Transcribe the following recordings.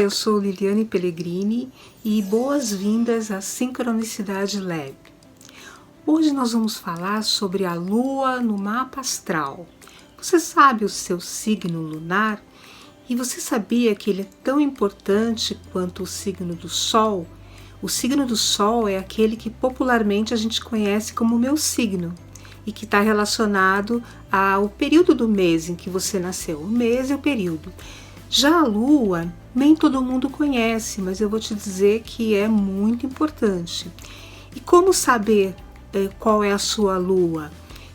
eu sou Liliane Pellegrini e boas-vindas à Sincronicidade Lab. Hoje nós vamos falar sobre a Lua no mapa astral. Você sabe o seu signo lunar? E você sabia que ele é tão importante quanto o signo do Sol? O signo do Sol é aquele que popularmente a gente conhece como meu signo e que está relacionado ao período do mês em que você nasceu, o mês e o período. Já a Lua, nem todo mundo conhece, mas eu vou te dizer que é muito importante. E como saber qual é a sua Lua?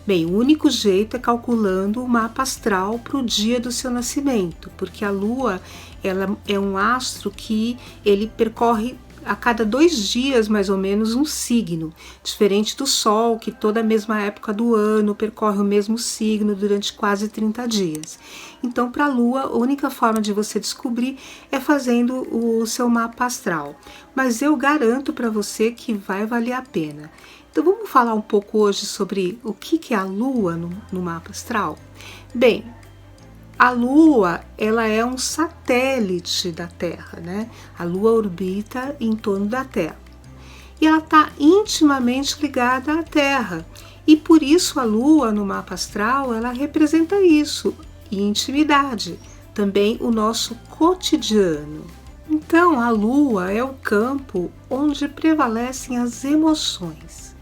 Bem, o único jeito é calculando o mapa astral para o dia do seu nascimento, porque a Lua ela é um astro que ele percorre a cada 2 dias, mais ou menos, um signo, diferente do Sol, que toda a mesma época do ano percorre o mesmo signo durante quase 30 dias. Então, para a Lua, a única forma de você descobrir é fazendo o seu mapa astral. Mas eu garanto para você que vai valer a pena. Então, vamos falar um pouco hoje sobre o que é a Lua no mapa astral? Bem, a Lua, ela é um satélite da Terra, né? A Lua orbita em torno da Terra. E ela está intimamente ligada à Terra. E por isso a Lua, no mapa astral, ela representa isso, intimidade. Também o nosso cotidiano. Então, a Lua é o campo onde prevalecem as emoções.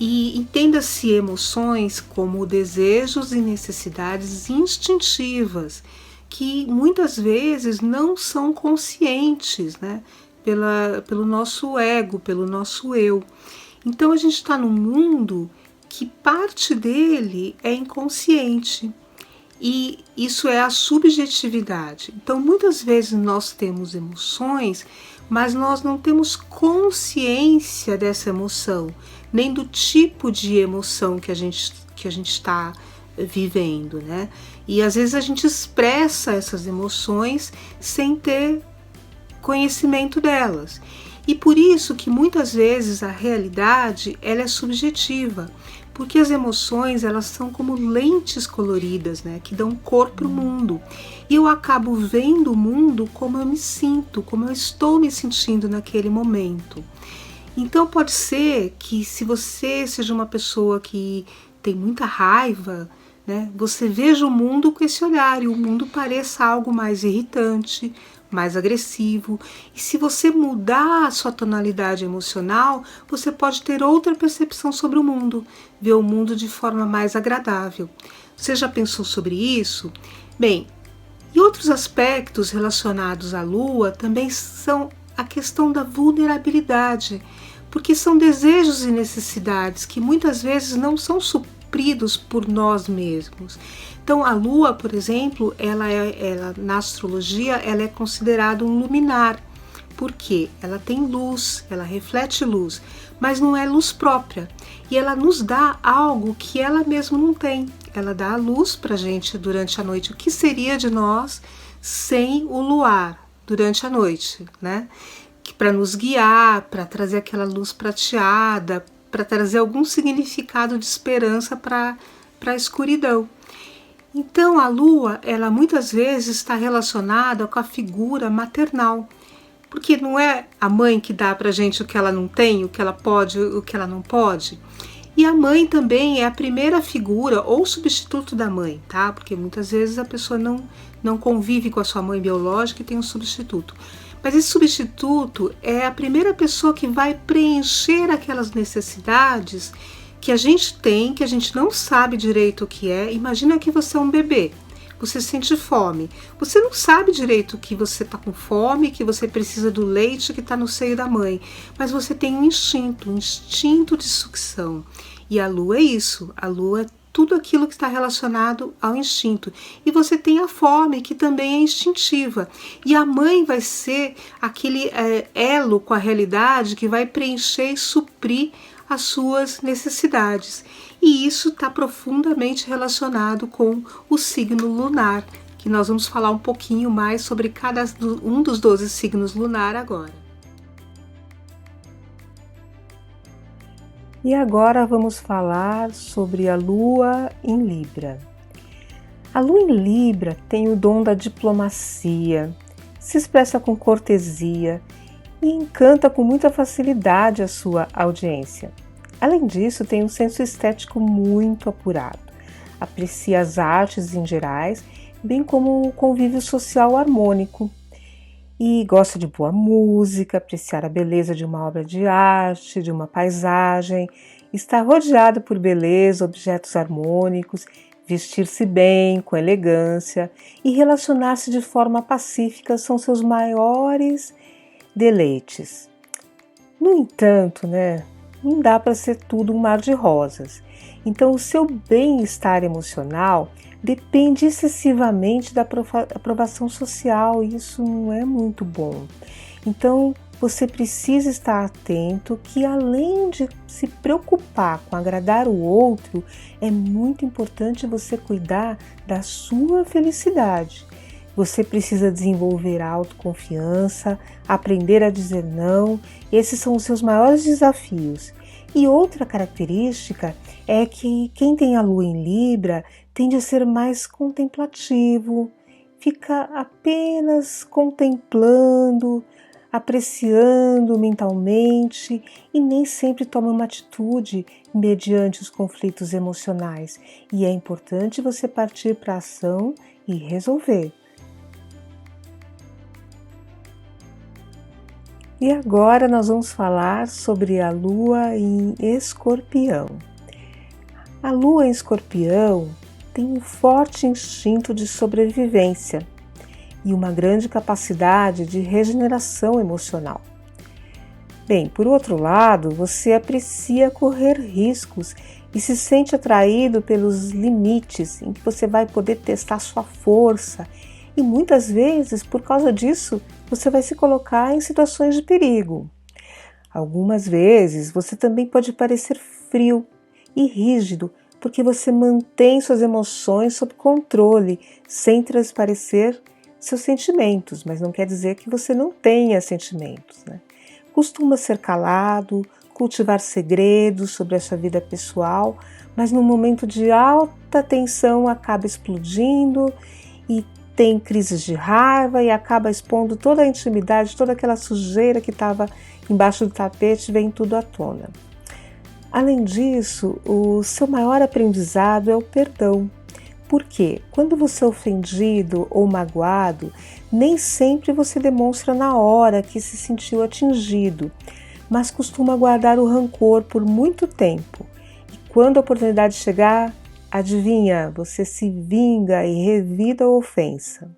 E entenda-se emoções como desejos e necessidades instintivas, que muitas vezes não são conscientes, né? Pelo nosso ego, pelo nosso eu. Então a gente está num mundo que parte dele é inconsciente. E isso é a subjetividade. Então muitas vezes nós temos emoções, mas nós não temos consciência dessa emoção, nem do tipo de emoção que a gente está vivendo, né? E às vezes a gente expressa essas emoções sem ter conhecimento delas. E por isso que muitas vezes a realidade ela é subjetiva, porque as emoções elas são como lentes coloridas, né, que dão cor para o mundo. E eu acabo vendo o mundo como eu me sinto, como eu estou me sentindo naquele momento. Então pode ser que se você seja uma pessoa que tem muita raiva, né, você veja o mundo com esse olhar e o mundo pareça algo mais irritante, mais agressivo. E se você mudar a sua tonalidade emocional, você pode ter outra percepção sobre o mundo, ver o mundo de forma mais agradável. Você já pensou sobre isso? Bem, e outros aspectos relacionados à Lua também são a questão da vulnerabilidade, porque são desejos e necessidades que muitas vezes não são supridos por nós mesmos. Então a Lua, por exemplo, ela na astrologia ela é considerada um luminar, porque ela tem luz, ela reflete luz, mas não é luz própria. E ela nos dá algo que ela mesma não tem. Ela dá a luz para a gente durante a noite. O que seria de nós sem o luar durante a noite, né? Para nos guiar, para trazer aquela luz prateada, para trazer algum significado de esperança para a escuridão. Então a Lua, ela muitas vezes está relacionada com a figura maternal, porque não é a mãe que dá para a gente o que ela não tem, o que ela pode, o que ela não pode. E a mãe também é a primeira figura ou substituto da mãe, tá? Porque muitas vezes a pessoa não convive com a sua mãe biológica e tem um substituto. Mas esse substituto é a primeira pessoa que vai preencher aquelas necessidades que a gente tem, que a gente não sabe direito o que é. Imagina que você é um bebê, você sente fome. Você não sabe direito que você está com fome, que você precisa do leite que está no seio da mãe. Mas você tem um instinto de sucção. E a Lua é isso, a Lua é tudo aquilo que está relacionado ao instinto. E você tem a fome, que também é instintiva. E a mãe vai ser aquele elo com a realidade que vai preencher e suprir as suas necessidades. E isso está profundamente relacionado com o signo lunar, que nós vamos falar um pouquinho mais sobre cada um dos 12 signos lunar agora. E agora vamos falar sobre a Lua em Libra. A Lua em Libra tem o dom da diplomacia, se expressa com cortesia e encanta com muita facilidade a sua audiência. Além disso, tem um senso estético muito apurado, aprecia as artes em gerais, bem como o convívio social harmônico. E gosta de boa música, apreciar a beleza de uma obra de arte, de uma paisagem, estar rodeado por beleza, objetos harmônicos, vestir-se bem, com elegância e relacionar-se de forma pacífica são seus maiores deleites. No entanto, não dá para ser tudo um mar de rosas. Então, o seu bem-estar emocional depende excessivamente da aprovação social e isso não é muito bom. Então, você precisa estar atento que, além de se preocupar com agradar o outro, é muito importante você cuidar da sua felicidade. Você precisa desenvolver a autoconfiança, aprender a dizer não. Esses são os seus maiores desafios. E outra característica é que quem tem a lua em Libra tende a ser mais contemplativo, fica apenas contemplando, apreciando mentalmente e nem sempre toma uma atitude mediante os conflitos emocionais. E é importante você partir para a ação e resolver. E agora nós vamos falar sobre a Lua em Escorpião. A Lua em Escorpião tem um forte instinto de sobrevivência e uma grande capacidade de regeneração emocional. Bem, por outro lado, você aprecia correr riscos e se sente atraído pelos limites em que você vai poder testar sua força e muitas vezes, por causa disso, você vai se colocar em situações de perigo. Algumas vezes você também pode parecer frio e rígido porque você mantém suas emoções sob controle, sem transparecer seus sentimentos, mas não quer dizer que você não tenha sentimentos, Costuma ser calado, cultivar segredos sobre a sua vida pessoal, mas no momento de alta tensão acaba explodindo e tem crises de raiva e acaba expondo toda a intimidade, toda aquela sujeira que estava embaixo do tapete, vem tudo à tona. Além disso, o seu maior aprendizado é o perdão. Porque quando você é ofendido ou magoado, nem sempre você demonstra na hora que se sentiu atingido, mas costuma guardar o rancor por muito tempo. E quando a oportunidade chegar, adivinha, você se vinga e revida a ofensa.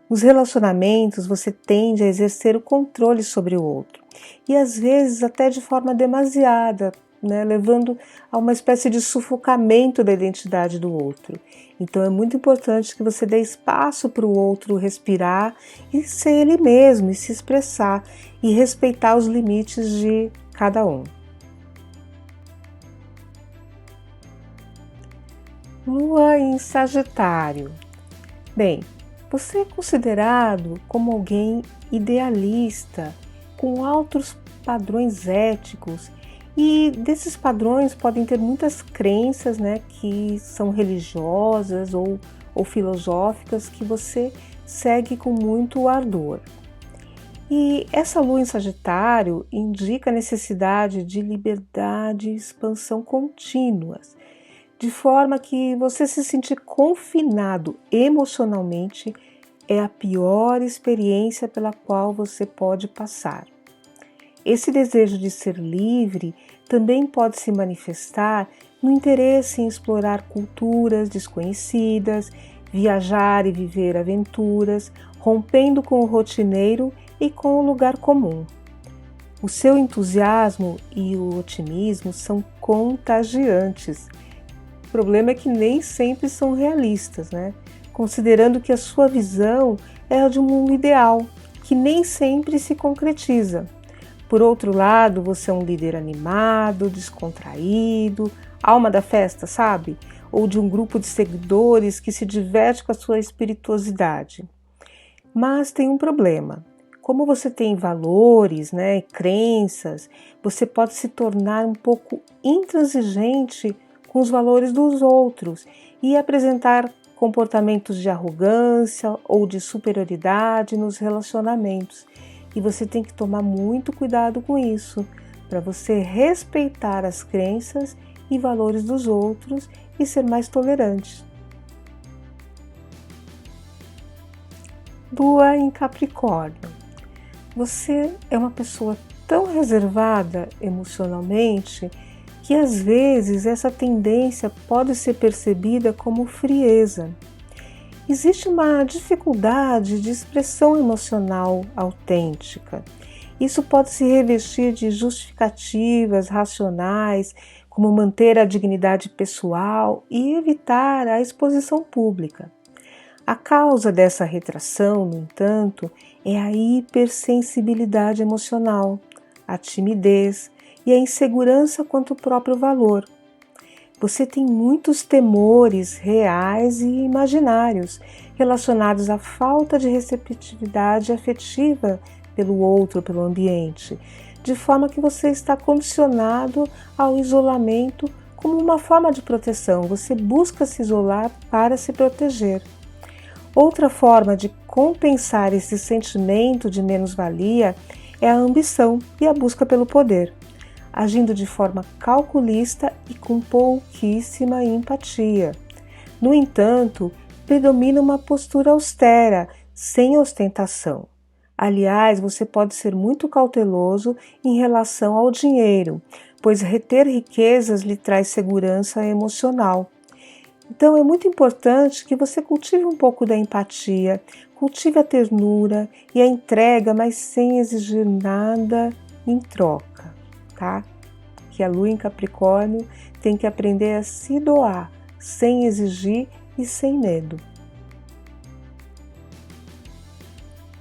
Nos relacionamentos, você tende a exercer o controle sobre o outro, e às vezes até de forma demasiada, levando a uma espécie de sufocamento da identidade do outro. Então é muito importante que você dê espaço para o outro respirar e ser ele mesmo, e se expressar, e respeitar os limites de cada um. Lua em Sagitário. Bem, você é considerado como alguém idealista, com altos padrões éticos, e desses padrões podem ter muitas crenças, que são religiosas ou filosóficas que você segue com muito ardor. E essa lua em Sagitário indica a necessidade de liberdade e expansão contínuas, de forma que você se sentir confinado emocionalmente é a pior experiência pela qual você pode passar. Esse desejo de ser livre também pode se manifestar no interesse em explorar culturas desconhecidas, viajar e viver aventuras, rompendo com o rotineiro e com o lugar comum. O seu entusiasmo e o otimismo são contagiantes. O problema é que nem sempre são realistas, considerando que a sua visão é a de um mundo ideal, que nem sempre se concretiza. Por outro lado, você é um líder animado, descontraído, alma da festa, sabe? Ou de um grupo de seguidores que se diverte com a sua espirituosidade. Mas tem um problema. Como você tem valores, crenças, você pode se tornar um pouco intransigente com os valores dos outros e apresentar comportamentos de arrogância ou de superioridade nos relacionamentos. E você tem que tomar muito cuidado com isso, para você respeitar as crenças e valores dos outros e ser mais tolerante. Lua em Capricórnio. Você é uma pessoa tão reservada emocionalmente que às vezes essa tendência pode ser percebida como frieza. Existe uma dificuldade de expressão emocional autêntica. Isso pode se revestir de justificativas racionais, como manter a dignidade pessoal e evitar a exposição pública. A causa dessa retração, no entanto, é a hipersensibilidade emocional, a timidez e a insegurança quanto ao próprio valor. Você tem muitos temores reais e imaginários relacionados à falta de receptividade afetiva pelo outro, pelo ambiente, de forma que você está condicionado ao isolamento como uma forma de proteção. Você busca se isolar para se proteger. Outra forma de compensar esse sentimento de menos-valia é a ambição e a busca pelo poder, agindo de forma calculista e com pouquíssima empatia. No entanto, predomina uma postura austera, sem ostentação. Aliás, você pode ser muito cauteloso em relação ao dinheiro, pois reter riquezas lhe traz segurança emocional. Então é muito importante que você cultive um pouco da empatia, cultive a ternura e a entrega, mas sem exigir nada em troca, tá? Que a Lua em Capricórnio tem que aprender a se doar, sem exigir e sem medo.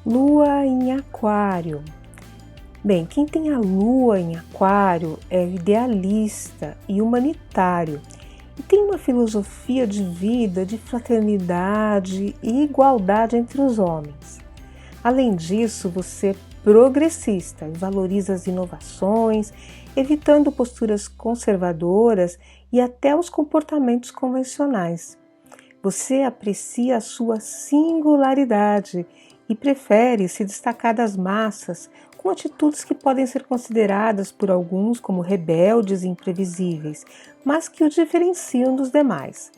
Lua em Aquário. Bem, quem tem a Lua em Aquário é idealista e humanitário. E tem uma filosofia de vida, de fraternidade e igualdade entre os homens. Além disso, você é progressista e valoriza as inovações, evitando posturas conservadoras e até os comportamentos convencionais. Você aprecia a sua singularidade e prefere se destacar das massas com atitudes que podem ser consideradas por alguns como rebeldes e imprevisíveis, mas que o diferenciam dos demais.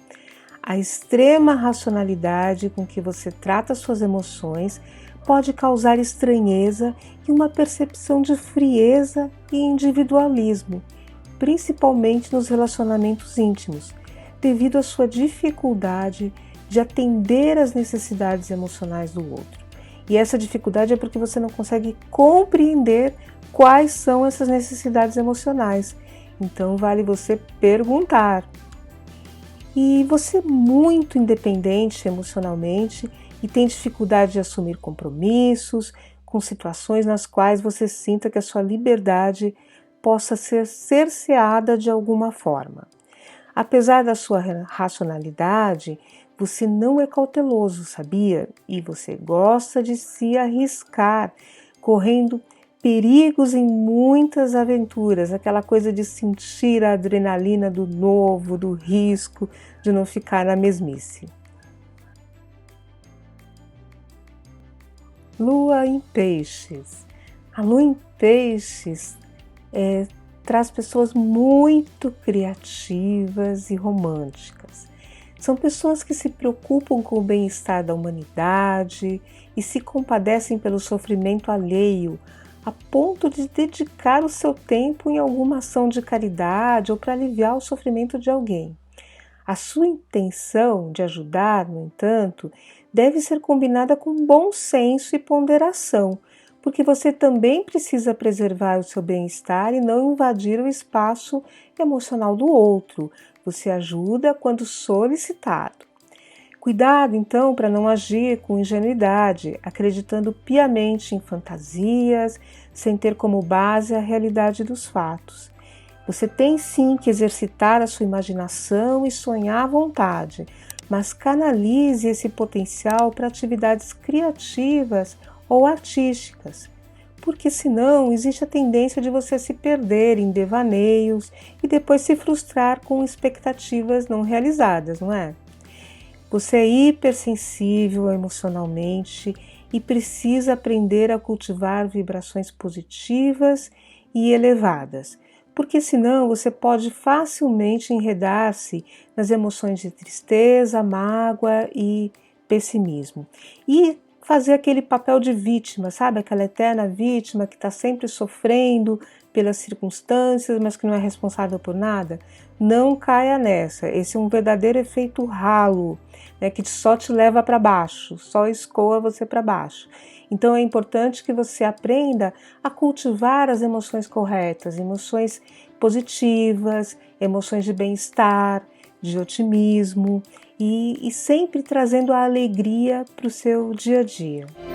A extrema racionalidade com que você trata suas emoções pode causar estranheza e uma percepção de frieza e individualismo, principalmente nos relacionamentos íntimos, devido à sua dificuldade de atender às necessidades emocionais do outro. E essa dificuldade é porque você não consegue compreender quais são essas necessidades emocionais. Então vale você perguntar. E você é muito independente emocionalmente e tem dificuldade de assumir compromissos com situações nas quais você sinta que a sua liberdade possa ser cerceada de alguma forma. Apesar da sua racionalidade, você não é cauteloso, sabia? E você gosta de se arriscar, correndo perigos em muitas aventuras, aquela coisa de sentir a adrenalina do novo, do risco, de não ficar na mesmice. Lua em Peixes. A Lua em Peixes traz pessoas muito criativas e românticas. São pessoas que se preocupam com o bem-estar da humanidade e se compadecem pelo sofrimento alheio, a ponto de dedicar o seu tempo em alguma ação de caridade ou para aliviar o sofrimento de alguém. A sua intenção de ajudar, no entanto, deve ser combinada com bom senso e ponderação, porque você também precisa preservar o seu bem-estar e não invadir o espaço emocional do outro. Você ajuda quando solicitado. Cuidado, então, para não agir com ingenuidade, acreditando piamente em fantasias, sem ter como base a realidade dos fatos. Você tem sim que exercitar a sua imaginação e sonhar à vontade, mas canalize esse potencial para atividades criativas ou artísticas, porque senão existe a tendência de você se perder em devaneios e depois se frustrar com expectativas não realizadas, não é? Você é hipersensível emocionalmente e precisa aprender a cultivar vibrações positivas e elevadas, porque senão você pode facilmente enredar-se nas emoções de tristeza, mágoa e pessimismo. E fazer aquele papel de vítima, sabe? Aquela eterna vítima que está sempre sofrendo pelas circunstâncias, mas que não é responsável por nada. Não caia nessa. Esse é um verdadeiro efeito halo, né, que só te leva para baixo, só escoa você para baixo. Então é importante que você aprenda a cultivar as emoções corretas, emoções positivas, emoções de bem-estar, de otimismo e sempre trazendo a alegria para o seu dia a dia.